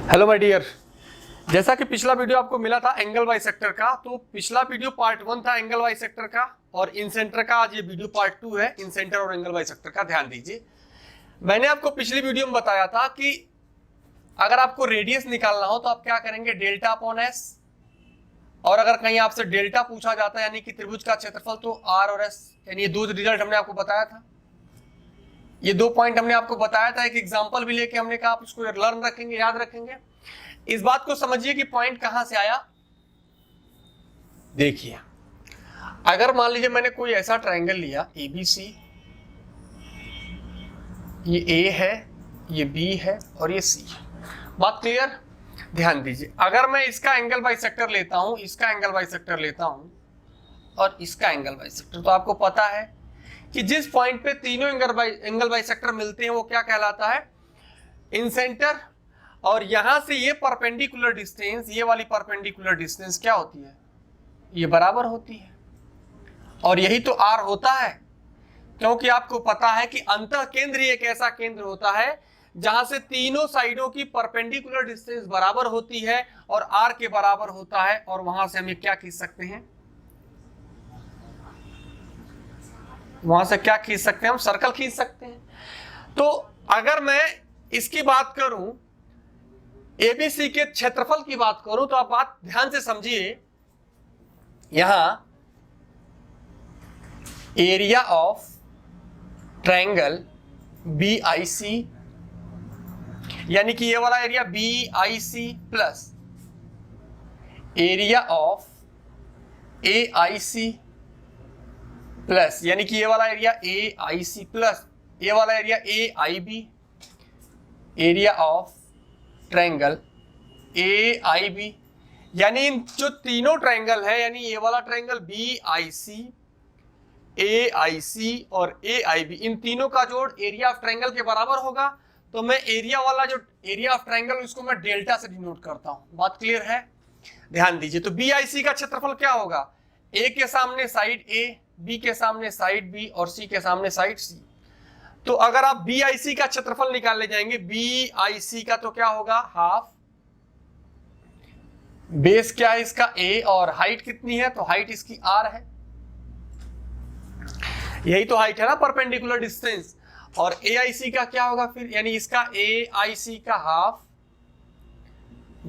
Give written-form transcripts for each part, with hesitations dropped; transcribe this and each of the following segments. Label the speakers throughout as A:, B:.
A: Hello my dear, जैसा कि पिछला वीडियो आपको मिला था एंगल बाइसेक्टर का, तो पिछला वीडियो पार्ट 1 था एंगल बाइसेक्टर का और इन सेंटर का। आज ये वीडियो पार्ट 2 है इन सेंटर और एंगल बाइसेक्टर का। ध्यान दीजिए, मैंने आपको पिछली वीडियो में बताया था कि अगर आपको रेडियस निकालना हो तो आप क्या करेंगे, डेल्टा अपॉन एस। और अगर कहीं आपसे डेल्टा पूछा जाता है यानी कि त्रिभुज का क्षेत्रफल, तो आर और एस। यानी ये दो रिजल्ट हमने आपको बताया था, ये दो पॉइंट हमने आपको बताया था। एक एग्जांपल भी लेके हमने कहा आप उसको लर्न रखेंगे, याद रखेंगे। इस बात को समझिए कि पॉइंट कहां से आया। देखिए, अगर मान लीजिए मैंने कोई ऐसा ट्रायंगल लिया ABC, ये A है, ये B है और ये C है। बात क्लियर? ध्यान दीजिए, अगर मैं इसका एंगल बाइसेक्टर लेता हूं, इसका एंगल बाइसेक्टर लेता हूं और इसका एंगल बाइसेक्टर, तो आपको पता है कि जिस पॉइंट पे तीनों एंगल बाइसेक्टर मिलते हैं वो क्या कहलाता है, इन सेंटर। और यहां से ये परपेंडिकुलर डिस्टेंस, ये वाली परपेंडिकुलर डिस्टेंस क्या होती है, ये बराबर होती है। और यही तो आर होता है, क्योंकि आपको पता है कि अंतः केंद्र एक ऐसा केंद्र होता है जहां से तीनों साइडों की परपेंडिकुलर डिस्टेंस बराबर होती है और आर के बराबर होता है। और वहां से हम क्या खींच सकते हैं, वहां से क्या खींच सकते हैं, हम सर्कल खींच सकते हैं। तो अगर मैं इसकी बात करूं, एबीसी के क्षेत्रफल की बात करूं, तो आप बात ध्यान से समझिए। यहां एरिया ऑफ ट्रायंगल BIC, यानी कि ये वाला area BIC plus area of AIC plus, यानी कि ये वाला एरिया AIC प्लस ये वाला area AIB, area of triangle AIB। यानी इन जो तीनों ट्रायंगल है, यानी ये वाला ट्रायंगल BIC, AIC और AIB, इन तीनों का जोड़ एरिया ऑफ ट्रायंगल के बराबर होगा। तो मैं एरिया वाला जो एरिया ऑफ ट्रायंगल उसको मैं डेल्टा से डिनोट करता हूं। बात क्लियर है? ध्यान दीजिए, तो BIC का क्षेत्रफल क्या होगा, A के सामने साइड A, B के सामने साइड B और C के सामने साइड C। तो अगर आप BIC का क्षेत्रफल निकालने जाएंगे, BIC का तो क्या होगा, हाफ। बेस क्या है इसका A और हाइट कितनी है, तो हाइट इसकी R है। यही तो हाइट है ना, परपेंडिकुलर डिस्टेंस। और AIC का क्या होगा फिर, यानी इसका AIC का हाफ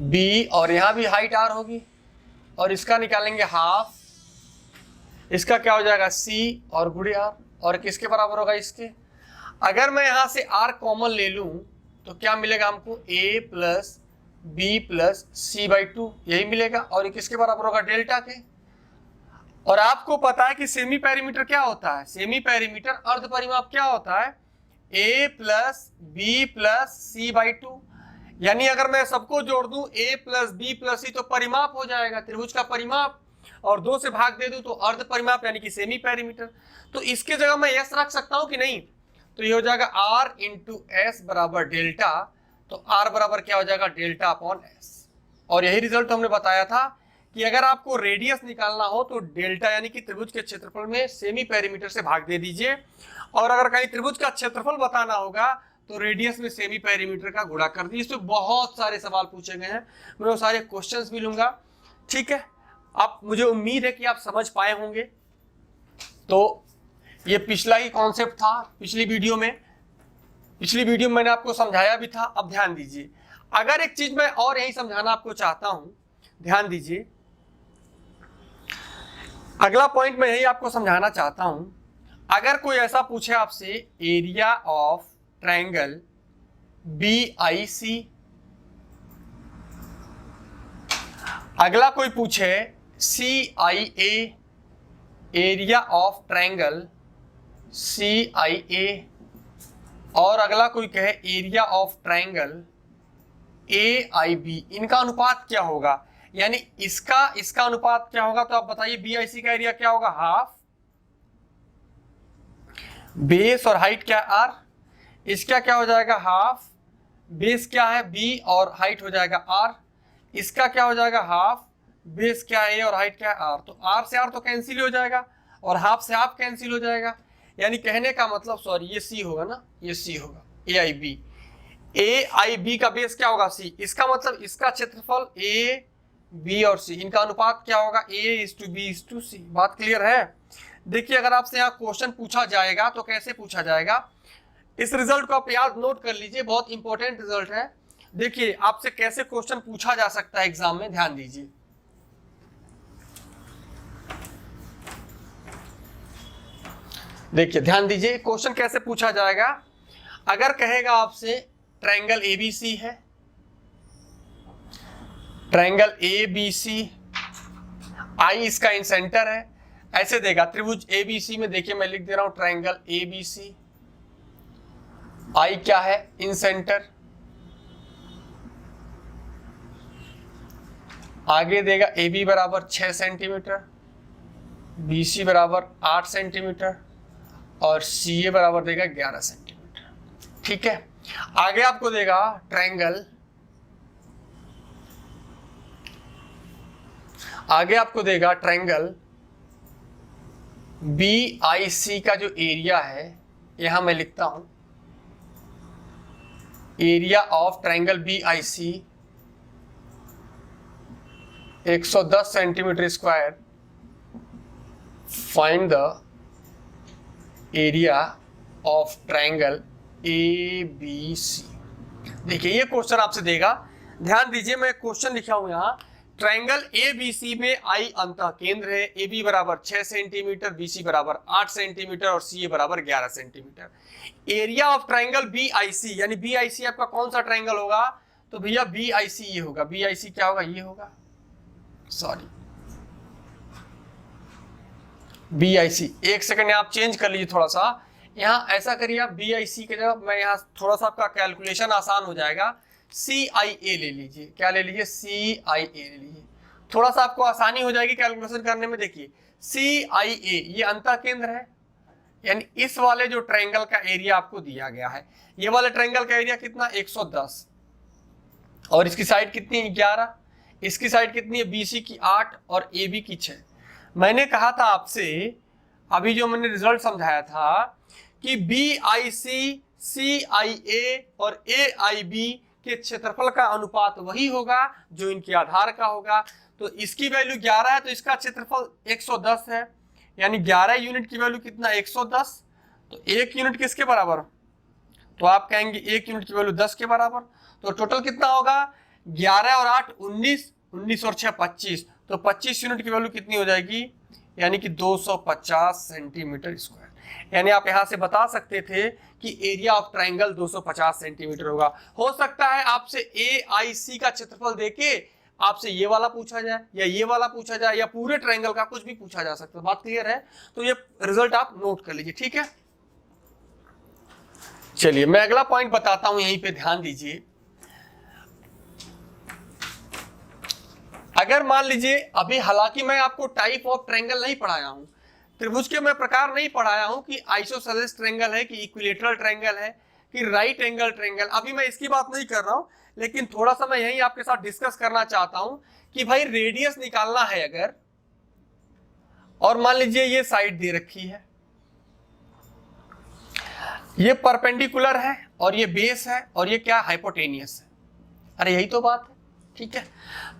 A: B, और यहां भी हाइट R होगी और इसका निकालेंगे हाफ, इसका क्या हो जाएगा C और गुणे R, और किसके बराबर होगा, इसके। अगर मैं यहां से R कॉमन ले लूं तो क्या मिलेगा हमको, A plus B plus C/2, यही मिलेगा। और ये किसके बराबर होगा, डेल्टा के। और आपको पता है कि सेमी पेरीमीटर क्या होता है, सेमी पेरीमीटर अर्ध परिमाप क्या होता है, A plus B plus C/2। यानी अगर मैं सबको जोड़ दूं A plus B plus C, तो परिमाप हो जाएगा, त्रिभुज का परिमाप। और 2 से भाग दे दूं तो अर्ध परिमाप यानी कि सेमी पेरीमीटर। तो इसके जगह मैं S रख सकता हूं कि नहीं, तो ये हो जाएगा R इंटू S बराबर डेल्टा। तो R बराबर क्या हो जाएगा, डेल्टा अपॉन S। और यही रिजल्ट हमने बताया था कि अगर आपको रेडियस निकालना हो तो डेल्टा यानी कि त्रिभुज के क्षेत्रफल में सेमी पेरीमीटर से भाग दे दीजिए। और अगर कहीं त्रिभुज का क्षेत्रफल बताना होगा तो रेडियस में सेमी पेरीमीटर का गुणा कर दीजिए। इसमें बहुत सारे सवाल पूछे गए हैं, मैं वो सारे क्वेश्चंस भी लूंगा, ठीक है। आप, मुझे उम्मीद है कि आप समझ पाए होंगे। तो ये पिछला ही कॉन्सेप्ट था, पिछली वीडियो में मैंने आपको समझाया भी था। अब ध्यान दीजिए, अगर एक चीज मैं और यही समझाना आपको चाहता हूं, ध्यान दीजिए, अगला पॉइंट मैं यही आपको समझाना चाहता हूं। अगर कोई ऐसा पूछे आपसे एरिया ऑफ ट्रायंगल BIC, अगला कोई पूछे CIA, area of triangle CIA, और अगला कोई कहे एरिया ऑफ ट्रायंगल AIB, इनका अनुपात क्या होगा, यानी इसका अनुपात क्या होगा। तो आप बताइए, BIC का एरिया क्या होगा, हाफ, बेस और हाइट क्या R, इसका क्या हो जाएगा, हाफ, बेस क्या है B और हाइट हो जाएगा R, इसका क्या हो जाएगा, हाफ, बेस क्या है A और हाइट क्या है R। तो R से R तो कैंसिल हो जाएगा और हाफ से हाफ कैंसिल हो जाएगा। यानी कहने का मतलब, सॉरी ये C होगा ना, ये C होगा AIB। ए आई बी का बेस क्या होगा सी, इसका मतलब इसका क्षेत्रफल ए बी और सी, इनका अनुपात क्या होगा A:B:C। बात क्लियर है। देखिए अगर आपसे यहाँ क्वेश्चन पूछा जाएगा तो कैसे पूछा जाएगा, इस रिजल्ट को आप याद नोट कर लीजिए, बहुत इंपॉर्टेंट रिजल्ट है। देखिए आपसे कैसे क्वेश्चन पूछा जा सकता है एग्जाम में, ध्यान दीजिए। देखिए ध्यान दीजिए क्वेश्चन कैसे पूछा जाएगा। अगर कहेगा आपसे ट्रायंगल ABC है, ट्रायंगल ABC, आई इसका इन सेंटर है, ऐसे देगा त्रिभुज ABC में। देखिए मैं लिख दे रहा हूं ट्रायंगल ABC, आई क्या है इन सेंटर, आगे देगा AB बराबर 6 सेंटीमीटर, BC बराबर 8 सेंटीमीटर और CA बराबर देगा 11 सेंटीमीटर। ठीक है, आगे आपको देगा ट्रायंगल, आगे आपको देगा ट्रायंगल BIC का जो एरिया है, यहां मैं लिखता हूं area of triangle BIC 110 centimetre square, find the area of triangle ABC। देखिए ये क्वेश्चन आपसे देगा, ध्यान दीजिए मैं क्वेश्चन लिखा हूं यहां, ट्रायंगल ABC में आई अंतः केंद्र है, AB बराबर 6 सेंटीमीटर, BC बराबर 8 सेंटीमीटर और CA बराबर 11 centimetre. Area of triangle BIC, यानी BIC आपका कौन सा ट्रायंगल होगा, तो भैया BIC ये होगा। BIC क्या होगा, ये होगा, सॉरी BIC। एक सेकंड आप चेंज कर लीजिए थोड़ा सा, यहाँ ऐसा करिए आप BIC के जगह मैं यहाँ थोड़ा सा आपका कैलकुलेशन आसान हो जाएगा, CIA ले लीजिए। क्या ले लीजिए, CIA ले लीजिए, थोड़ा सा आपको आसानी हो जाएगी कैलकुलेशन करने में। देखिए CIA ये अंतः केंद्र है, यानी इस वाले जो ट्रायंगल का एरिया आपको दिया गया है, ये वाले ट्रायंगल का एरिया कितना 110 और इसकी साइड कितनी 11, इसकी साइड कितनी है BC की 8 और AB की 6। मैंने कहा था आपसे अभी जो मैंने रिजल्ट समझाया था कि BIC CIA और AIB के क्षेत्रफल का अनुपात वही होगा जो इनके आधार का होगा। तो इसकी वैल्यू 11 है तो इसका क्षेत्रफल 110 है, यानी 11 यूनिट की वैल्यू कितना 110, तो 1 यूनिट किसके बराबर, तो आप कहेंगे 1 यूनिट की वैल्यू 10 के बराबर। तो टोटल कितना होगा 11 और 8 19, 19 और 6 25, तो 25 यूनिट की वैल्यू कितनी हो जाएगी, यानी कि 250 सेंटीमीटर स्क्वायर। यानी आप यहां से बता सकते थे कि एरिया ऑफ ट्रायंगल 250 सेंटीमीटर होगा। हो सकता है आपसे AIC का क्षेत्रफल देके आपसे ये वाला पूछा जाए या ये वाला पूछा जाए या पूरे ट्रायंगल का कुछ भी पूछा जा सकता है। बात क्लियर है, तो ये रिजल्ट आप नोट कर लीजिए। ठीक है, चलिए मैं अगला पॉइंट बताता हूं, यहीं पे ध्यान दीजिए। अगर मान लीजिए अभी हालांकि मैं आपको टाइप ऑफ ट्रायंगल नहीं पढ़ाया हूं, त्रिभुज के मैं प्रकार नहीं पढ़ाया हूं कि आइसोसेलेस ट्रायंगल है कि इक्विलेटरल ट्रायंगल है कि राइट एंगल ट्रायंगल, अभी मैं इसकी बात नहीं कर रहा हूं, लेकिन थोड़ा सा मैं यही आपके साथ डिस्कस करना चाहता हूं कि भाई रेडियस निकालना है अगर, और मान लीजिए ये साइड दे रखी है, ये परपेंडिकुलर है और ये बेस है और ये क्या हाइपोटेनियस है। अरे यही तो बात है। ठीक है,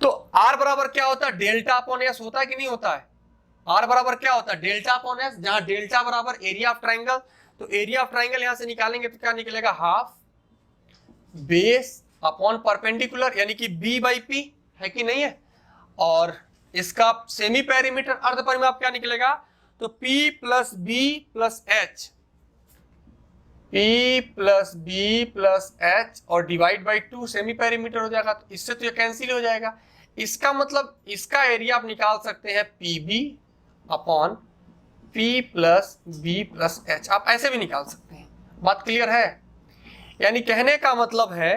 A: तो R बराबर क्या होता है, डेल्टा अपॉन एस होता है कि नहीं होता है। R बराबर क्या होता है, डेल्टा अपॉन एस, जहां डेल्टा बराबर एरिया ऑफ ट्रायंगल, तो एरिया ऑफ ट्रायंगल यहां से निकालेंगे तो क्या निकलेगा, हाफ बेस अपॉन परपेंडिकुलर, यानी कि B/P है कि नहीं है, और इसका सेमी पेरीमीटर अर्ध परिमाप क्या निकलेगा, तो P plus B plus H, P plus B plus H और डिवाइड बाई 2 सेमी पेरीमीटर हो जाएगा। तो इससे तो ये कैंसिल हो जाएगा। इसका मतलब इसका एरिया आप निकाल सकते हैं PB upon P plus B plus H, आप ऐसे भी निकाल सकते हैं। बात क्लियर है, यानी कहने का मतलब है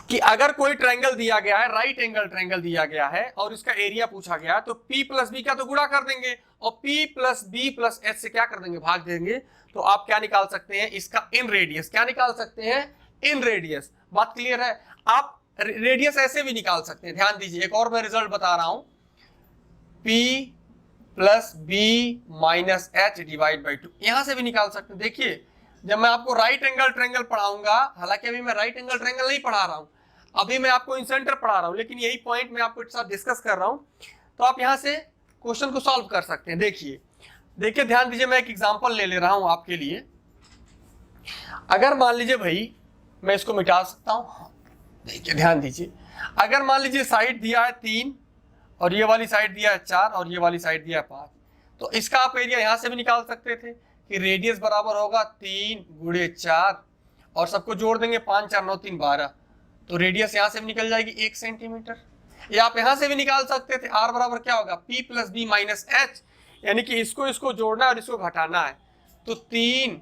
A: कि अगर कोई ट्रायंगल दिया गया है, राइट एंगल ट्रायंगल दिया गया है और इसका एरिया पूछा गया है, तो P प्लस B का तो गुणा कर देंगे और P plus B plus H से क्या कर देंगे, भाग देंगे। तो आप क्या निकाल सकते हैं, इसका इन रेडियस, क्या निकाल सकते हैं, इन रेडियस। बात क्लियर है, आप रेडियस ऐसे भी निकाल सकते हैं। ध्यान दीजिए एक और मैं रिजल्ट बता रहा हूं, P plus B minus H divide by 2, यहां से भी निकाल सकते हैं। देखिए जब मैं आपको राइट एंगल ट्रायंगल पढ़ाऊंगा, हालांकि अभी मैं राइट एंगल ट्रायंगल नहीं पढ़ा रहा हूं, अभी मैं आपको इंसेंटर पढ़ा रहा हूं, लेकिन यही पॉइंट मैं आपके साथ डिस्कस कर रहा हूं, तो आप यहां से क्वेश्चन को सॉल्व कर सकते हैं। देखिए ध्यान दीजिए, मैं एक एग्जांपल ले रहा हूं आपके लिए। अगर मान लीजिए भाई, मैं इसको मिटा सकता हूं, देखिए ध्यान दीजिए, अगर मान लीजिए साइड दिया है 3 और ये वाली साइड दिया है 4 और ये वाली साइड दिया है 5, तो इसका आप एरिया यहां से भी निकाल सकते थे कि रेडियस बराबर होगा 3 गुणे 4 और सबको जोड़ देंगे 5 4 9 3 12, तो रेडियस यहां से भी निकल जाएगी 1 सेंटीमीटर। या आप यहां से भी निकाल सकते थे, आर बराबर क्या होगा, P plus B minus H, यानी कि इसको जोड़ना और इसको घटाना है, तो 3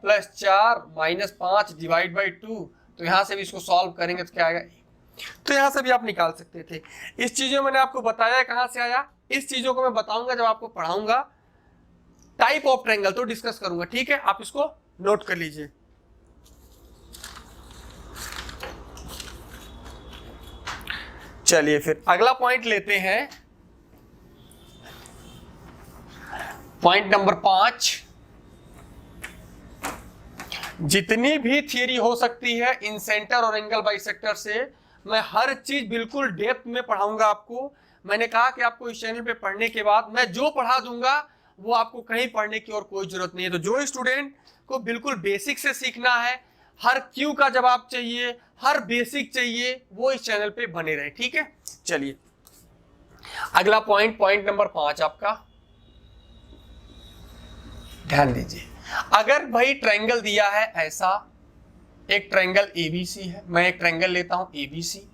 A: प्लस 4 माइनस 5 डिवाइड बाई 2, तो यहां से भी इसको सॉल्व करेंगे तो क्या आएगा, तो यहां से भी आप निकाल सकते थे। इस चीजों मैंने आपको बताया कहां से आया, इस चीजों को मैं बताऊंगा जब आपको पढ़ाऊंगा टाइप ऑफ ट्रायंगल, तो डिस्कस करूंगा, ठीक है, आप इसको नोट कर लीजिए। चलिए फिर अगला पॉइंट लेते हैं, पॉइंट नंबर 5। जितनी भी थियरी हो सकती है इन सेंटर और एंगल बाइसेक्टर से, मैं हर चीज बिल्कुल डेप्थ में पढ़ाऊंगा आपको। मैंने कहा कि आपको इस चैनल पे पढ़ने के बाद मैं जो पढ़ा दूंगा वो आपको कहीं पढ़ने की और कोई जरूरत नहीं है। तो जो स्टूडेंट को बिल्कुल बेसिक से सीखना है, हर क्यू का जवाब चाहिए, हर बेसिक चाहिए, वो इस चैनल पे बने रहे, ठीक है। चलिए अगला पॉइंट नंबर 5 आपका, ध्यान दीजिए। अगर भाई ट्रायंगल दिया है ऐसा, एक ट्रायंगल एबीसी है, मैं एक ट्रायंगल लेता हूं एबीसी,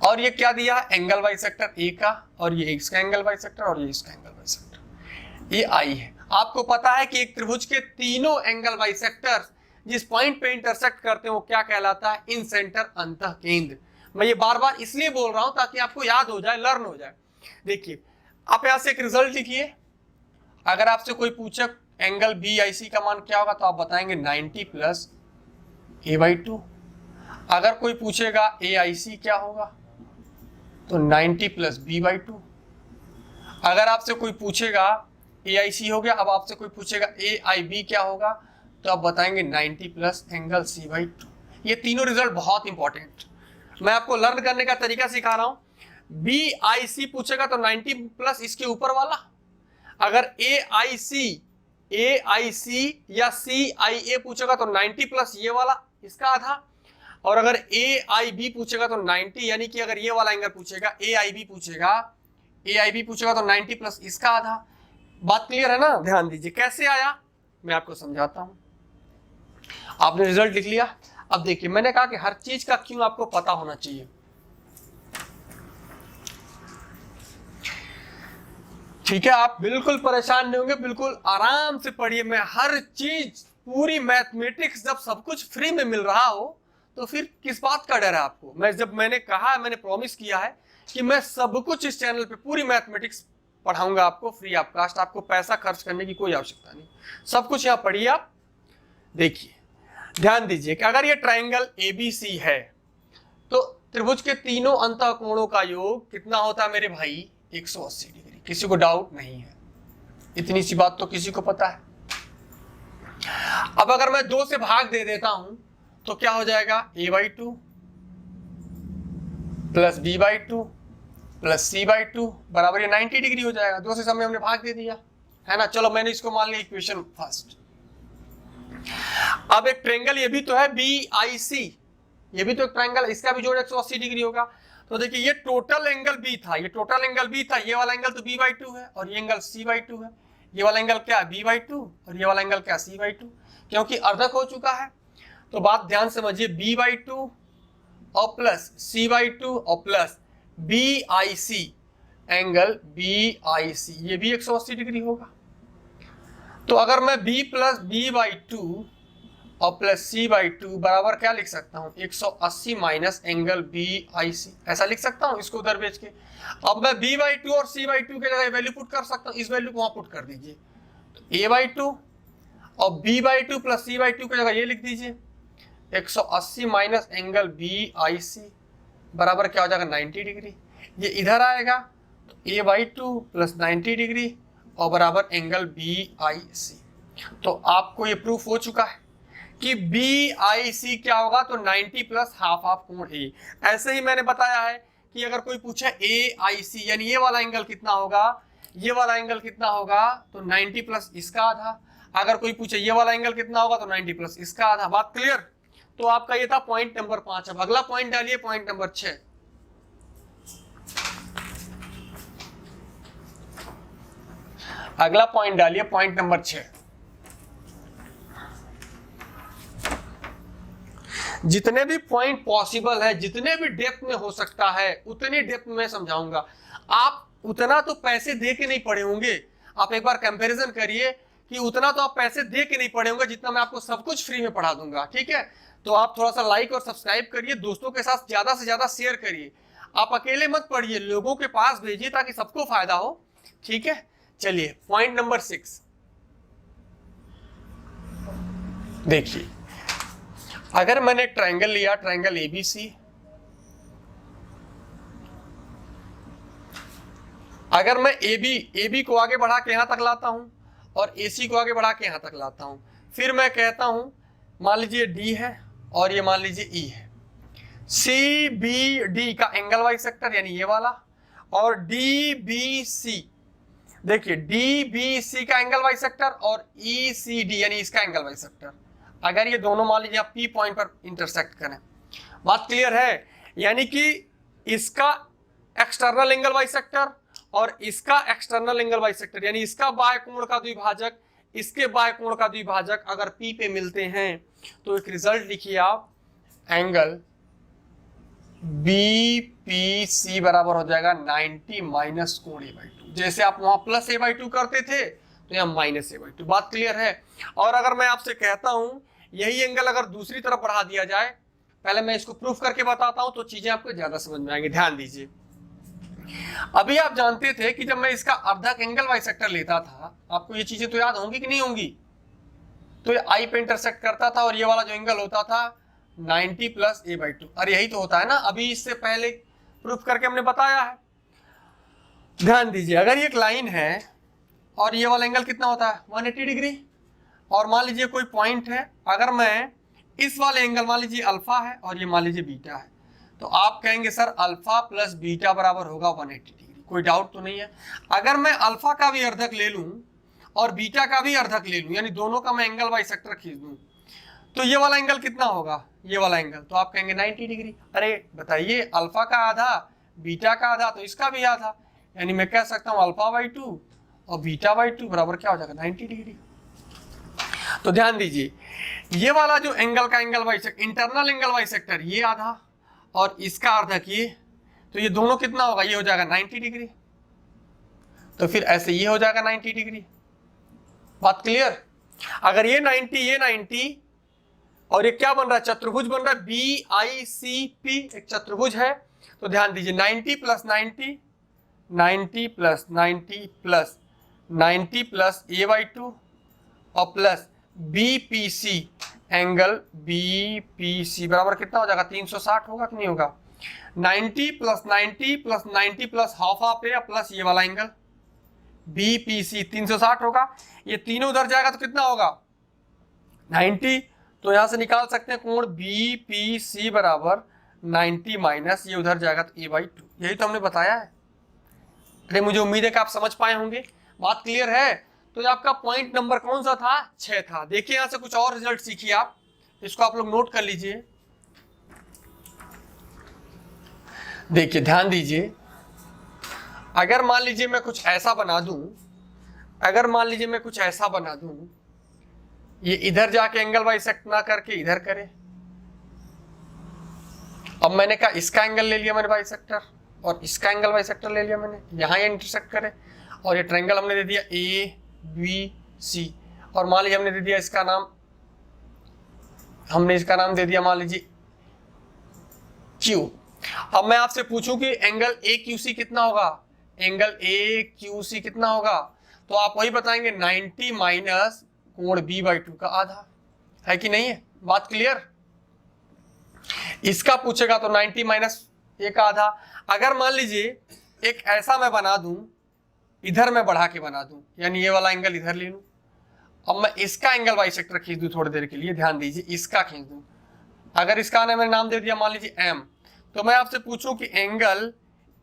A: और ये क्या दिया है, एंगल बाइसेक्टर ए का, और ये इसका एंगल बाइसेक्टर और ये इसका एंगल बाइसेक्टर, ये आई है। आपको पता है कि एक त्रिभुज के तीनों एंगल बाइसेक्टर जिस पॉइंट पे इंटरसेक्ट करते हैं वो क्या कहलाता है, इन सेंटर अंतः केंद्र। मैं ये बार बार इसलिए बोल रहा हूं ताकि आपको याद हो जाए, लर्न हो जाए। देखिए आप यहां से एक रिजल्ट लिखिए, अगर आपसे कोई पूछे एंगल बी आई सी का मान क्या होगा, तो आप बताएंगे 90 प्लस a/2। अगर कोई पूछेगा ए आई सी क्या होगा, तो 90 प्लस b/2। अगर आपसे कोई पूछेगा ए आई सी हो गया, अब आपसे कोई पूछेगा ए आई बी क्या होगा, तो आप बताएंगे 90 प्लस एंगल c/2। ये तीनों रिजल्ट बहुत इंपॉर्टेंट, मैं आपको लर्न करने का तरीका सिखा रहा हूं। बी आई सी पूछेगा तो 90 प्लस इसके ऊपर वाला, अगर ए आई सी या सी आई ए पूछेगा तो 90 प्लस ये वाला इसका आधा, और अगर ए आई बी पूछेगा तो 90, यानी कि अगर ये वाला एंगल पूछेगा ए आई बी पूछेगा तो 90 प्लस इसका आधा। बात क्लियर है ना, ध्यान दीजिए। कैसे आया मैं आपको समझाता हूं। आपने रिजल्ट लिख लिया, अब देखिए मैंने कहा कि हर चीज का क्यों आपको पता होना चाहिए, ठीक है। आप बिल्कुल परेशान नहीं होंगे, बिल्कुल आराम से पढ़िए। मैं हर चीज पूरी मैथमेटिक्स जब सब कुछ फ्री में मिल रहा हो तो फिर किस बात का डर है आपको। मैंने कहा, मैंने प्रॉमिस किया है कि मैं सब कुछ इस चैनल पे पूरी मैथमेटिक्स पढ़ाऊंगा आपको फ्री ऑफ कास्ट, आपको पैसा खर्च करने की कोई आवश्यकता नहीं, सब कुछ यहाँ पढ़िए आप। देखिए ध्यान दीजिए कि अगर ये ट्रायंगल एबीसी है तो त्रिभुज के तीनों अंतः कोणों का योग कितना होता है मेरे भाई, 180 डिग्री। किसी को डाउट नहीं है, इतनी सी बात तो किसी को पता है। अब अगर मैं 2 से भाग दे देता हूं तो क्या हो जाएगा, a/2 plus b/2 plus c/2 बराबर ये 90 डिग्री हो जाएगा। 2 से समय हमने भाग दे दिया है ना। चलो मैंने इसको मान लिया इक्वेशन फर्स्ट। अब एक ट्रायंगल ये भी तो है BIC, ये भी तो एक ट्रायंगल, इसका भी जोड़ 180 डिग्री होगा। तो देखिए ये टोटल एंगल B था, ये वाला एंगल तो b/2 है और ये एंगल c/2 है। ये वाला एंगल क्या है, b/2 और ये वाला एंगल क्या, c/2, क्योंकि अर्धक हो चुका है। तो बात ध्यान समझिए, b/2 और प्लस c/2 और प्लस BIC, एंगल BIC ये भी 180 डिग्री होगा। तो अगर मैं b प्लस b/2 और प्लस c/2 बराबर क्या लिख सकता हूं, 180 माइनस एंगल BIC, ऐसा लिख सकता हूं इसको उधर भेज के। अब मैं b/2 और c/2 के जगह वैल्यू पुट कर सकता हूं, इस वैल्यू को वहां पुट कर दीजिए। तो a/2 और b/2 प्लस c/2 की जगह ये लिख दीजिए, 180 माइनस एंगल BIC बराबर क्या हो जाएगा, 90 डिग्री। ये इधर आएगा तो a/2 प्लस 90 डिग्री और बराबर एंगल BIC। तो आपको ये प्रूफ हो चुका है कि BIC क्या होगा, तो 90 प्लस हाफ हाफ कोण ए। ऐसे ही मैंने बताया है कि अगर कोई पूछे AIC यानी ये वाला एंगल कितना होगा, ये वाला एंगल कितना होगा, तो 90 प्लस इसका आधा। अगर कोई पूछे ये वाला एंगल कितना होगा, तो 90 प्लस इसका आधा। बात क्लियर? तो आपका ये था पॉइंट नंबर 5। अब अगला पॉइंट डालिए, पॉइंट नंबर 6। अगला पॉइंट डालिए, पॉइंट नंबर 6। जितने भी पॉइंट पॉसिबल है, जितने भी डेप्थ में हो सकता है, उतनी डेप्थ में समझाऊंगा। आप उतना तो पैसे दे के नहीं पढ़े होंगे। आप एक बार कंपैरिजन करिए कि उतना तो आप पैसे दे के नहीं पढ़े होंगे जितना मैं आपको सब कुछ फ्री में पढ़ा दूंगा। ठीक है, तो आप थोड़ा सा लाइक और सब्सक्राइब करिए, दोस्तों के साथ ज्यादा से ज्यादा शेयर करिए। आप अकेले मत पढ़िए, लोगों के पास भेजिए ताकि सबको फायदा हो। ठीक है, चलिए पॉइंट नंबर 6 देखिए। अगर मैंने ट्रायंगल लिया, ट्रायंगल ABC, अगर मैं AB को आगे बढ़ा के यहां तक लाता हूं और AC को आगे बढ़ा के यहां तक लाता हूं, फिर मैं कहता हूं मान लीजिए D है और ये मान लीजिए E है। CBD का एंगल बाइसेक्टर यानी ये वाला, और DBC, देखिए DBC का एंगल बाइसेक्टर और ECD यानी इसका एंगल बाइसेक्टर। अगर ये दोनों मान लीजिए आप P पॉइंट पर इंटरसेक्ट करें, बात क्लियर है? यानी कि इसका एक्सटर्नल एंगल बाइसेक्टर और इसका एक्सटर्नल एंगल बाइसेक्टर यानी इसका बाह्य कोण का द्विभाजक, इसके बाह्य कोण का द्विभाजक अगर P पे मिलते हैं तो एक रिजल्ट लिखिए आप, एंगल BPC बराबर हो जाएगा 90 माइनस कोण A/2। जैसे आप वहां प्लस A/2 करते थे तो यहाँ माइनस A/2। बात क्लियर है? और अगर मैं आपसे कहता हूं यही एंगल अगर दूसरी तरफ बढ़ा दिया जाए, पहले मैं इसको प्रूफ करके बताता हूं तो चीजें आपको ज्यादा समझ में आएंगी। ध्यान दीजिए, अभी आप जानते थे कि जब मैं इसका अर्धक एंगल बाइसेक्टर लेता था, आपको ये चीजें तो याद होंगी कि नहीं होंगी, तो ये I पे इंटरसेक्ट करता था और ये वाला जो एंगल होता था 90 प्लस A/2। अरे यही तो होता है ना, अभी इससे पहले प्रूफ करके हमने बताया है। ध्यान दीजिए, अगर ये एक लाइन है और ये वाला एंगल कितना होता है 180 डिग्री, और मान लीजिए कोई पॉइंट है, अगर मैं इस वाले एंगल मान लीजिए अल्फा है और ये मान लीजिए बीटा है, तो आप कहेंगे सर अल्फा प्लस बीटा बराबर होगा 180 डिग्री। कोई डाउट तो नहीं है? अगर मैं अल्फा का भी अर्धक ले लूं और बीटा का भी अर्धक ले लूं, यानी दोनों का मैं एंगल बाइसेक्टर खींच दूं, तो ये वाला एंगल कितना होगा, ये वाला एंगल, तो आप कहेंगे 90 डिग्री। अरे बताइए, अल्फा का आधा, बीटा का आधा, तो इसका भी आधा, यानी मैं कह सकता हूं अल्फा/2 और बीटा/2 बराबर क्या हो जाएगा 90 डिग्री। तो ध्यान दीजिए, ये वाला जो एंगल का angle bisector, internal angle bisector ये आधा और इसका अर्धक ये, तो ये दोनों कितना होगा, ये हो जाएगा 90 डिग्री। तो फिर ऐसे ये हो जाएगा 90 डिग्री। बात क्लियर? अगर ये 90 ये 90 और ये क्या बन रहा है, चतुर्भुज बन रहा है BICP, एक चतुर्भुज है। तो ध्यान दीजिए 90 plus 90, 90 plus 90 plus 90 plus A/2 और प्लस BPC, एंगल BPC बराबर कितना हो जाएगा 360 होगा कि नहीं होगा? 90 plus 90 plus 90 plus half half है प्लस ये वाला एंगल BPC 360 होगा। ये तीनों उधर जाएगा तो कितना होगा 90, तो यहां से निकाल सकते हैं कोण BPC बराबर 90 माइनस ये उधर जाएगा तो A/2। यही तो हमने बताया है। अरे मुझे उम्मीद है कि आप समझ पाए होंगे। बात क्लियर है? तो ये आपका पॉइंट नंबर कौन सा था, 6 था। देखिए यहां से कुछ और रिजल्ट सीखिए आप, इसको आप लोग नोट कर लीजिए। देखिए ध्यान दीजिए, अगर मान लीजिए मैं कुछ ऐसा बना दूं, अगर मान लीजिए मैं कुछ ऐसा बना दूं, ये इधर जाके एंगल बाइसेक्ट ना करके इधर करे। अब मैंने कहा इसका एंगल ले लिया मैंने बाइसेक्टर और इसका एंगल बाइसेक्टर ले लिया मैंने, यहां ये इंटरसेक्ट करे, और ये ट्रायंगल हमने दे दिया ABC, और मान लीजिए हमने दे दिया इसका नाम, हमने इसका नाम दे दिया मान लीजिए Q। अब मैं आपसे पूछूं कि एंगल AQC कितना होगा, एंगल AQC कितना होगा, तो आप वही बताएंगे 90 माइनस कोण B/2 का आधा, है कि नहीं है? बात क्लियर? इसका पूछेगा तो 90 माइनस ए का आधा। अगर मान लीजिए एक ऐसा मैं बना दूं, इधर मैं बढ़ा के बना दूं, यानी ये वाला एंगल इधर ले लूं अब मैं इसका एंगल बाइसेक्टर खींच दूं थोड़ी देर के लिए, ध्यान दीजिए, इसका खींच दूं। अगर इसका मैंने नाम दे दिया मान लीजिए एम, तो मैं आपसे पूछूं कि एंगल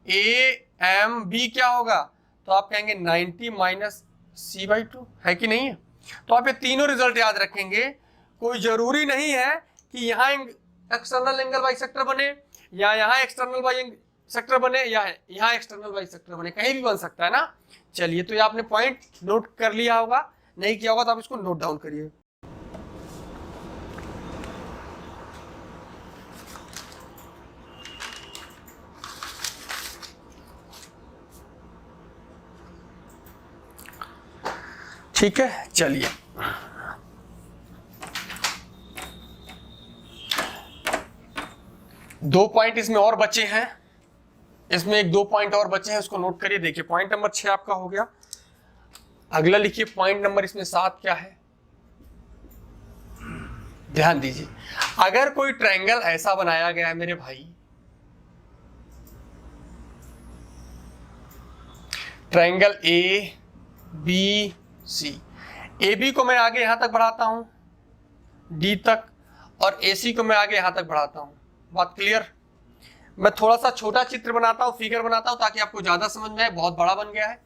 A: ए एम बी क्या होगा, तो आप कहेंगे 90 माइनस c/2, है कि नहीं है। तो आप ये तीनों रिजल्ट याद रखेंगे। कोई जरूरी नहीं है कि यहाँ एक्सटर्नल एंगल बाइसेक्टर बने या यहाँ एक्सटर्नल बाइसेक्टर बने या यहाँ एक्सटर्नल बाइसेक्टर बने, कहीं भी बन सकता है ना। चलिए, तो ये आपने पॉइंट नोट कर लिया होगा, नहीं किया होगा तो आप इसको नोट डाउन करिए। ठीक है, चलिए दो पॉइंट इसमें और बचे हैं, इसमें एक दो पॉइंट और बचे हैं, उसको नोट करिए। देखिए पॉइंट नंबर 6 आपका हो गया। अगला लिखिए पॉइंट नंबर इसमें 7 क्या है, ध्यान दीजिए। अगर कोई ट्रायंगल ऐसा बनाया गया है मेरे भाई, triangle A B C, A B को मैं आगे यहां तक बढ़ाता हूं डी तक, और ए सी को मैं आगे यहां तक बढ़ाता हूं। बात क्लियर। मैं थोड़ा सा छोटा चित्र बनाता हूं, फिगर बनाता हूं, ताकि आपको ज्यादा समझ में आए। बहुत बड़ा बन गया है,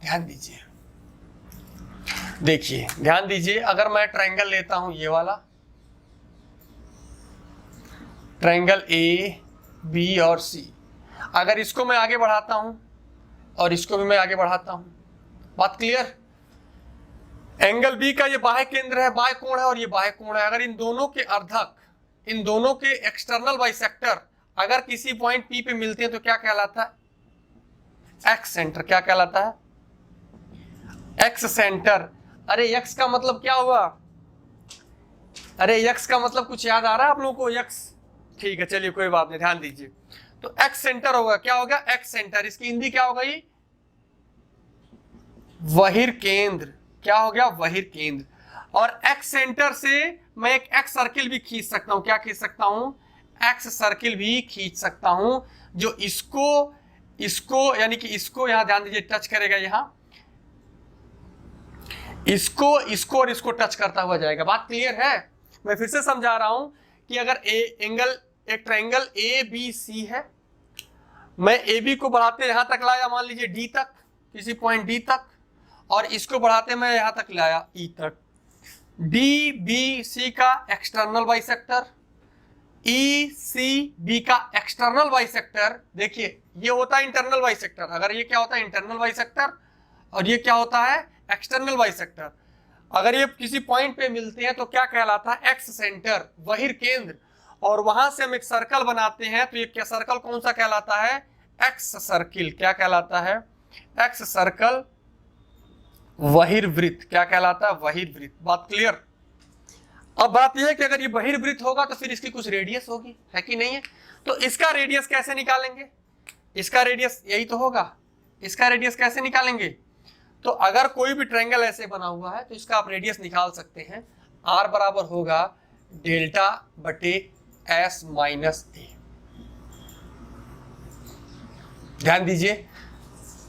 A: ध्यान दीजिए। देखिए ध्यान दीजिए, अगर मैं ट्रायंगल लेता हूं ये वाला ट्रायंगल ए बी और सी, अगर इसको मैं आगे बढ़ाता हूं और इसको भी मैं आगे बढ़ाता हूं, बात क्लियर। एंगल बी का ये बाह्य केंद्र है, बाह्य कोण है, और ये बाह्य कोण है। अगर इन दोनों के अर्धक, इन दोनों के एक्सटर्नल बाइसेक्टर अगर किसी पॉइंट पी पे मिलते हैं तो क्या कहलाता है, एक्स सेंटर। क्या कहलाता है, एक्स सेंटर। अरे एक्स का मतलब क्या हुआ, अरे एक्स का मतलब कुछ याद आ रहा है आप लोगों को, एक्स, ठीक है चलिए कोई बात नहीं, ध्यान दीजिए। तो एक्स सेंटर होगा, क्या होगा, एक्स सेंटर। इसकी हिंदी क्या होगा, ये वहिर केंद्र। क्या हो गया, वहिर केंद्र। और एक्स सेंटर से मैं एक एक्स सर्किल भी खींच सकता हूं। क्या खींच सकता हूं, एक्स सर्किल भी खींच सकता हूं, जो इसको यानी कि इसको, यहां ध्यान दीजिए, टच करेगा, यहां इसको और इसको टच करता हुआ जाएगा। बात क्लियर है। मैं फिर से समझा रहा हूं कि अगर एक ट्रायंगल ए बी सी है, मैं ए बी को बढ़ाते यहां तक लाया, मान लीजिए डी तक, किसी पॉइंट डी तक, और इसको बढ़ाते मैं यहां तक लाया ई तक। डी बी सी का एक्सटर्नल बाइसेक्टर, ई सी बी का एक्सटर्नल बाइसेक्टर। देखिए ये होता है इंटरनल बाइसेक्टर। अगर ये क्या होता है, इंटरनल बाइसेक्टर, और ये क्या होता है, एक्सटर्नल बाइसेक्टर। अगर ये किसी पॉइंट पे मिलते हैं तो क्या कहलाता है, एक्स सेंटर, वहिर केंद्र। और वहां से हम एक सर्कल बनाते हैं, तो ये क्या सर्कल कौन सा कहलाता है, एक्स सर्किल। क्या कहलाता है, एक्स सर्कल, वहिर्वृत्त। क्या कहलाता है, वहिर्वृत्त। बात क्लियर। अब बात यह है कि अगर ये बहिर्वृत्त होगा तो फिर इसकी कुछ रेडियस होगी, है कि नहीं है। तो इसका रेडियस कैसे निकालेंगे, इसका रेडियस यही तो होगा, इसका रेडियस कैसे निकालेंगे। तो अगर कोई भी ट्रायंगल ऐसे बना हुआ है तो इसका आप रेडियस निकाल सकते हैं। आर बराबर होगा डेल्टा बटे एस माइनस ए। ध्यान दीजिए,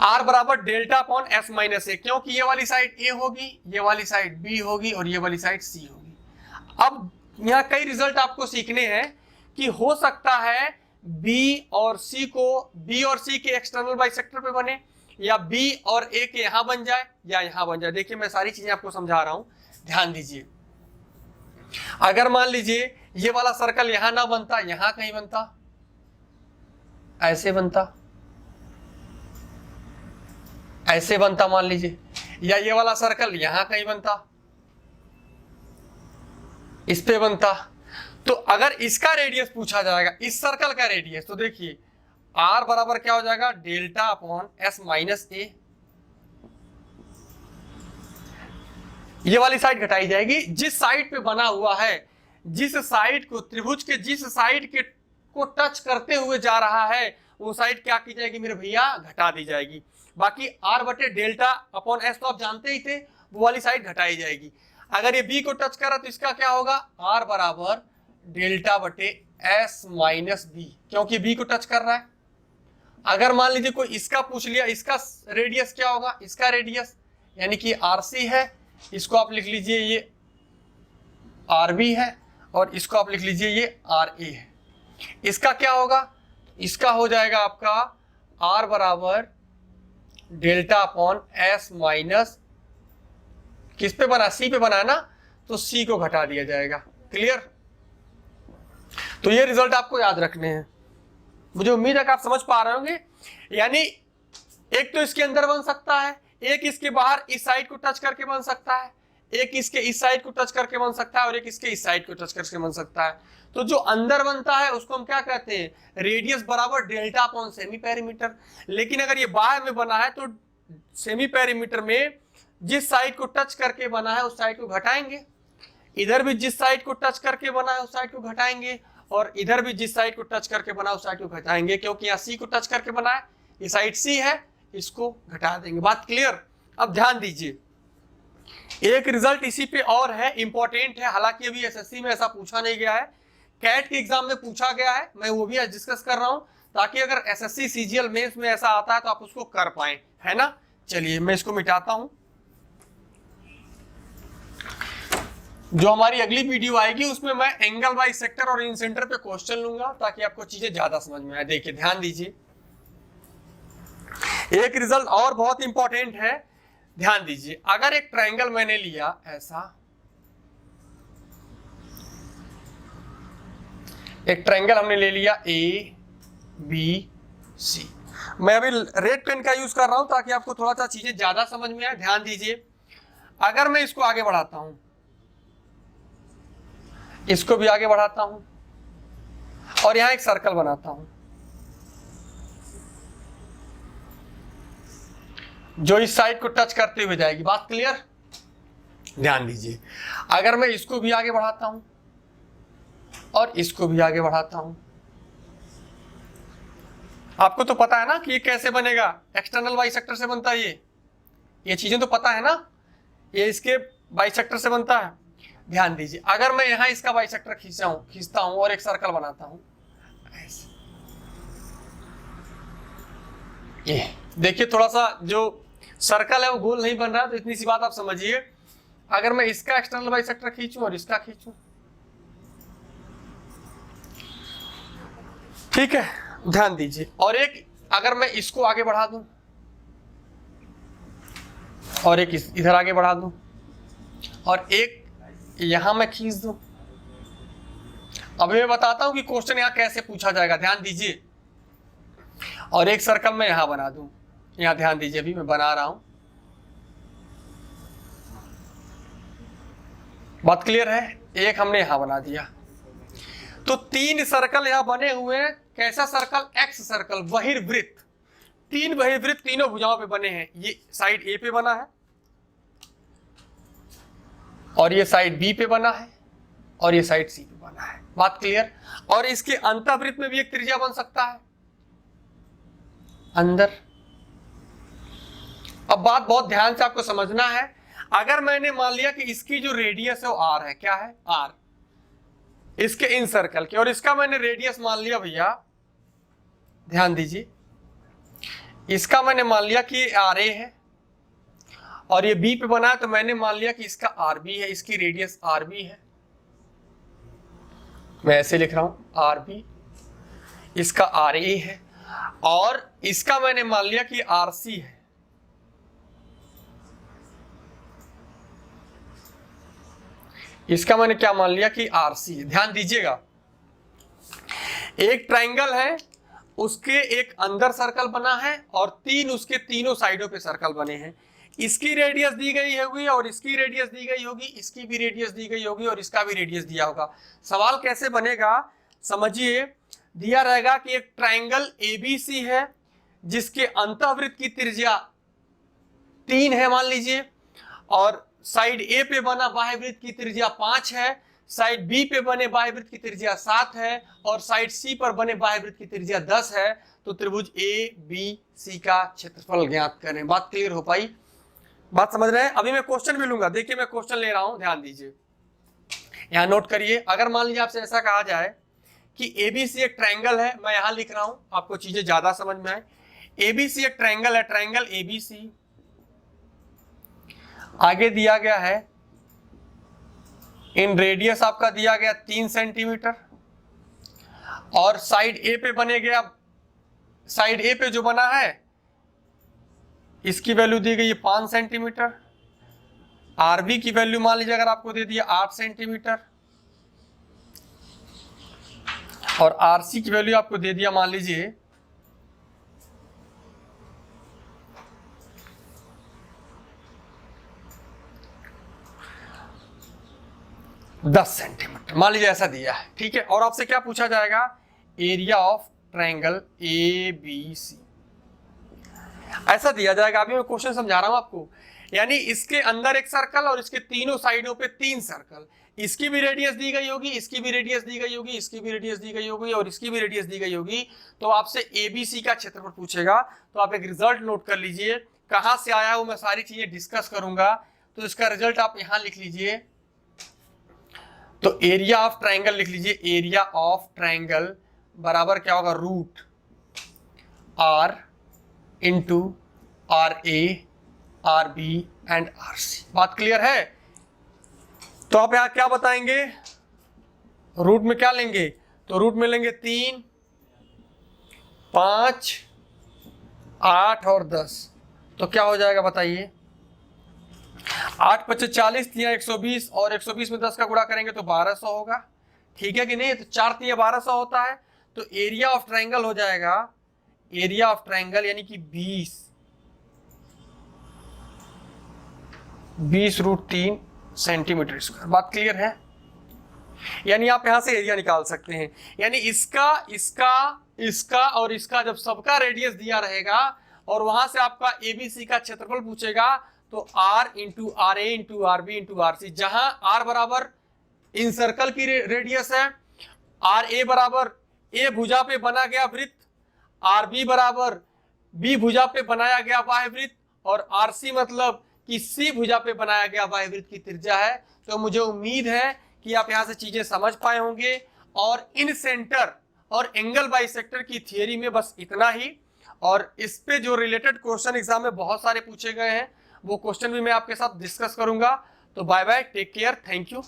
A: आर बराबर डेल्टा अपॉन एस माइनस ए, क्योंकि ये वाली साइड ए होगी, ये वाली साइड बी होगी, और ये वाली साइड सी होगी। अब यहाँ कई रिजल्ट आपको सीखने हैं कि हो सकता है बी और सी के एक्सटर्नल बाइसेक्टर पे बने, या बी और ए के यहां बन जाए या यहां बन जाए। देखिए मैं सारी चीजें आपको समझा रहा हूं, ध्यान दीजिए। अगर मान लीजिए ये वाला सर्कल यहां ना बनता, यहां कहीं बनता, ऐसे बनता, ऐसे बनता मान लीजिए, या ये वाला सर्कल यहां कहीं बनता, इस पे बनता। तो अगर इसका रेडियस पूछा जाएगा, इस सर्कल का रेडियस, तो देखिए आर बराबर क्या हो जाएगा, डेल्टा अपॉन एस माइनस ए। ये वाली साइड घटाई जाएगी, जिस साइड पे बना हुआ है, जिस साइड को, त्रिभुज के जिस साइड के को टच करते हुए जा रहा है, वो साइड क्या की जाएगी मेरे भैया, घटा दी जाएगी। बाकी आर बटे डेल्टा अपॉन एस तो आप जानते ही थे, वो वाली साइड घटाई जाएगी। अगर ये बी को टच करा तो इसका क्या होगा, आर बराबर डेल्टा बटे एस माइनस बी, क्योंकि बी को टच कर रहा है। अगर मान लीजिए कोई इसका पूछ लिया, इसका रेडियस क्या होगा, इसका रेडियस यानी कि आरसी है, इसको आप लिख लीजिए ये आर बी है, और इसको आप लिख लीजिए ये आर ए है। इसका क्या होगा, इसका हो जाएगा आपका आर बराबर डेल्टा अपॉन एस माइनस, किस पे बना, सी पे बना ना, तो सी को घटा दिया जाएगा। क्लियर? तो ये रिजल्ट आपको याद रखने हैं। मुझे उम्मीद है कि आप समझ पा रहे होंगे। यानी एक तो इसके अंदर बन सकता है, एक इसके बाहर इस साइड को टच करके बन सकता है, एक इसके इस साइड को टच करके बन सकता है, और एक इसके इस साइड को टच करके बन सकता है। तो जो अंदर बनता है उसको हम क्या कहते हैं, रेडियस बराबर डेल्टा अपॉन सेमी पेरीमीटर। लेकिन अगर ये बाहर में बना है तो सेमी पेरीमीटर में जिस साइड को टच करके बना है उस साइड को घटाएंगे, इधर भी जिस साइड को टच करके बना है उस साइड को घटाएंगे, और इधर भी जिस साइड को टच करके बना है उस साइड को घटाएंगे, क्योंकि यहाँ सी को टच करके बना है, ये साइड सी है, इसको घटा देंगे। बात क्लियर? अब ध्यान दीजिए, एक रिजल्ट इसी पे और है, इंपॉर्टेंट है, हालांकि अभी एसएससी में ऐसा पूछा नहीं गया है, कैट के एग्जाम में पूछा गया है, मैं वो भी आज डिस्कस कर रहा हूं, ताकि अगर एसएससी सीजीएल मेंस में ऐसा आता है तो आप उसको कर पाए, है ना। चलिए मैं इसको मिटाता हूं। जो हमारी अगली वीडियो आएगी उसमें मैं एंगल बाई सेक्टर और इन सेंटर पे क्वेश्चन लूंगा, ताकि आपको चीजें ज्यादा समझ में आए। देखिए ध्यान दीजिए, एक रिजल्ट और बहुत इंपॉर्टेंट है, ध्यान दीजिए। अगर एक ट्रायंगल मैंने लिया ऐसा, एक ट्रायंगल हमने ले लिया ए बी सी, मैं अभी रेड पेन का यूज कर रहा हूं ताकि आपको थोड़ा सा चीजें ज्यादा समझ में आए। ध्यान दीजिए, अगर मैं इसको आगे बढ़ाता हूं, इसको भी आगे बढ़ाता हूं, और यहां एक सर्कल बनाता हूं जो इस साइड को टच करते हुए जाएगी। बात क्लियर? ध्यान दीजिए, अगर मैं इसको भी आगे बढ़ाता हूं और इसको भी आगे बढ़ाता हूं, आपको तो पता है ना कि ये कैसे बनेगा, एक्सटर्नल बाइसेक्टर से बनता है ये चीजें तो पता है ना, ये इसके बाइसेक्टर से बनता है। ध्यान दीजिए, अगर मैं यहां इसका बाइसेक्टर खींचता हूं और एक सर्कल बनाता हूं ऐसे, ये देखिए थोड़ा सा जो सर्कल है वो गोल नहीं बन रहा, तो इतनी सी बात आप समझिए। अगर मैं इसका एक्सटर्नल बाइसेक्टर खींचूं और इसका खींचूं, ठीक है, ध्यान दीजिए, और एक अगर मैं इसको आगे बढ़ा दूं और एक इधर आगे बढ़ा दूं और एक यहां मैं खींच दूं, अभी मैं बताता हूं कि क्वेश्चन यहां कैसे पूछा जाएगा। ध्यान दीजिए, और एक सर्कल मैं यहां बना दूं, यहां ध्यान दीजिए, अभी मैं बना रहा हूं। बात क्लियर है? एक हमने यहां बना दिया, तो 3 सर्कल यहां बने हुए हैं। कैसा सर्कल? एक्स सर्कल, बहिर्वृत्त। 3 बहिर्वृत्त तीनों भुजाओं पे बने हैं। ये साइड ए पे बना है, और ये साइड बी पे बना है, और ये साइड सी पे बना है। बात क्लियर? और इसके अंतःवृत्त में भी एक त्रिज्या बन सकता है अंदर। अब बात बहुत ध्यान से आपको समझना है, अगर मैंने मान लिया कि इसकी जो रेडियस है वो आर है, क्या है? आर, इसके इन सर्कल के, और इसका मैंने रेडियस मान लिया भैया, ध्यान दीजिए, इसका मैंने मान लिया कि आर ए है, और ये बी पे बना है, तो मैंने मान लिया कि इसका आर बी है, इसकी रेडियस आर बी है। मैं ऐसे लिख रहा हूं आर बी, इसका आर ए है, और इसका मैंने मान लिया कि आर सी है। इसका मैंने क्या मान लिया कि आर सी है। ध्यान दीजिएगा, एक ट्रायंगल है, उसके एक अंदर सर्कल बना है और 3 उसके तीनों साइडों पे सर्कल बने हैं। इसकी रेडियस दी गई होगी और इसकी रेडियस दी गई होगी, इसकी भी रेडियस दी गई होगी और इसका भी रेडियस दिया होगा। सवाल कैसे बनेगा समझिए, दिया रहेगा कि एक ट्रायंगल एबीसी है जिसके अंतःवृत्त की त्रिज्या 3 है मान लीजिए, और साइड ए पे बना बाह्यवृत्त की त्रिज्या 5 है, साइड बी पे बने बाह्यवृत्त की त्रिज्या 7 है, और साइड सी पर बने बाह्यवृत्त की त्रिज्या 10 है। तो त्रिभुज ए बी सी का क्षेत्रफल ज्ञात करें। बात क्लियर हो पाई? बात समझ रहे हैं? अभी मैं क्वेश्चन भी लूंगा, देखिए मैं क्वेश्चन ले रहा हूं, ध्यान दीजिए, यहां नोट करिए। अगर मान लीजिए आपसे ऐसा कहा जाए कि एबीसी एक ट्रायंगल है, मैं यहां लिख रहा हूं, आपको चीजें ज्यादा समझ में आए। एबीसी एक ट्रायंगल है, ट्रायंगल एबीसी, आगे दिया गया है इन रेडियस आपका दिया गया 3 सेंटीमीटर, और साइड ए पे बने गया, साइड ए पे जो बना है इसकी वैल्यू दी गई है 5 सेंटीमीटर। आरबी की वैल्यू मान लीजिए अगर आपको दे दिया 8 सेंटीमीटर, और आरसी की वैल्यू आपको दे दिया मान लीजिए 10 सेंटीमीटर, मान लीजिए ऐसा दिया है, ठीक है। और आपसे क्या पूछा जाएगा, area of triangle A B C, ऐसा दिया जाएगा। अभी मैं क्वेश्चन समझा रहा हूं आपको, यानी इसके अंदर एक सर्कल और इसके तीनों साइडों पे 3 सर्कल, इसकी भी रेडियस दी गई होगी, इसकी भी रेडियस दी गई होगी, इसकी भी रेडियस दी गई होगी, और इसकी भी रेडियस दी गई होगी। तो आपसे एबीसी का क्षेत्रफल पूछेगा, तो आप एक रिजल्ट नोट कर लीजिए, कहां से आया वो मैं सारी चीजें डिस्कस करूंगा। तो इसका रिजल्ट आप यहां लिख लीजिए, तो एरिया ऑफ ट्रायंगल लिख लीजिए, एरिया ऑफ ट्रायंगल बराबर क्या होगा, root R into R A R B and R C. बात क्लियर है? तो आप यहां क्या बताएंगे, रूट में क्या लेंगे, तो रूट में लेंगे 3, 5, 8 और 10। तो क्या हो जाएगा बताइए, 8 × 5 = 40, 3 × 120, और 120 में 10 का गुणा करेंगे तो 1200 होगा, ठीक है कि नहीं। तो 4 × 3 = 1200 होता है। तो एरिया ऑफ ट्रायंगल हो जाएगा, एरिया ऑफ ट्रायंगल यानी कि 20√3 सेंटीमीटर स्क्वायर। बात क्लियर है? यानी आप यहां से एरिया निकाल सकते हैं, यानी इसका इसका इसका और इसका जब सबका रेडियस दिया रहेगा और वहां से आपका एबीसी का क्षेत्रफल पूछेगा, तो R into R A into R B into R C, जहां आर बराबर इन सर्कल की रेडियस है, आर ए बराबर ए भुजा पे बना गया वृत्त, आर बी बराबर बी भुजा पे बनाया गया बाह्य वृत्त, और आर सी मतलब कि सी भुजा पे बनाया गया बाह्य वृत्त की त्रिज्या है। तो मुझे उम्मीद है कि आप यहां से चीजें समझ पाए होंगे। और इन सेंटर और एंगल बाइसेक्टर की थियरी में बस इतना ही, और इस पे जो रिलेटेड क्वेश्चन एग्जाम में बहुत सारे पूछे गए हैं वो क्वेश्चन भी मैं आपके साथ डिस्कस करूंगा। तो bye bye, take care, thank you.